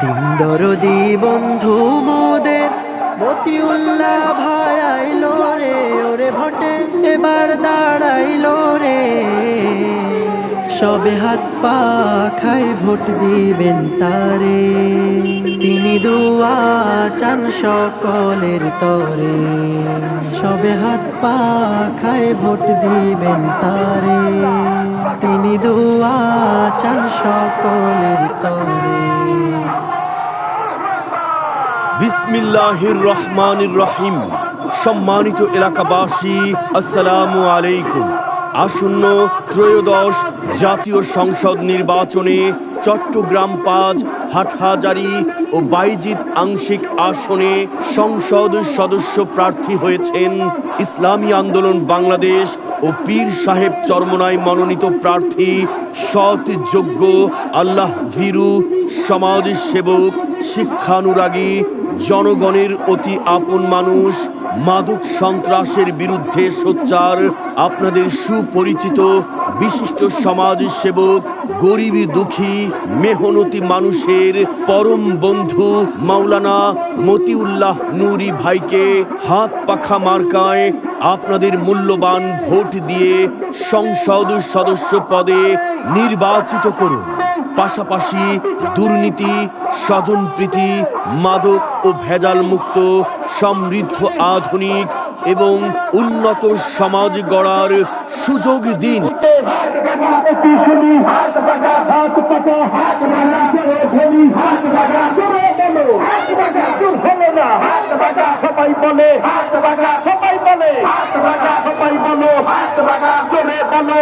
দিন দরদি বন্ধু মোদের মতিউল্লাহ ভাই আইলো রে, ওরে ভোটে এবার দাঁড়াইলো রে। সবে হাত পা খাই ভোট দিবেন তারে, তিনি দুয়া চান সকলের তরে। সবে হাত পা খাই ভোট দিবেন তারে, তিনি দুয়া চান সকলের তরে। বিসমিল্লাহির রহমানির রহিম। সম্মানিত এলাকাবাসী, আসসালামু আলাইকুম। আসন্ন ত্রয়োদশ জাতীয় সংসদ নির্বাচনে চট্টগ্রাম ৫, হাটহাজারী ও বাইজিদ আংশিক আসনে সংসদ সদস্য প্রার্থী হয়েছেন ইসলামী আন্দোলন বাংলাদেশ ও পীর সাহেব চরমোনাই মনোনীত প্রার্থী সৎ, যোগ্য, আল্লাহ ভীরু, সমাজ সেবক, শিক্ষানুরাগী, জনগণের অতি আপন মানুষ, মাদক সন্ত্রাসের বিরুদ্ধে সোচ্চার, আপনাদের সুপরিচিত বিশিষ্ট সমাজ সেবক, গরিবী দুঃখী মেহনতি মানুষের পরম বন্ধু মাওলানা মতিউল্লাহ নুরি ভাইকে হাত পাখা মার্কায় আপনাদের মূল্যবান ভোট দিয়ে সংসদ সদস্য পদে নির্বাচিত করুন। পাশাপাশি দুর্নীতি, স্বজনপ্রীতি, মাদক ও ভেজাল মুক্ত সমৃদ্ধ, আধুনিক এবং উন্নত সমাজ গড়ার সুযোগ দিন। সবাই বলে সবাই বলে সবাই বলো জোরে বলো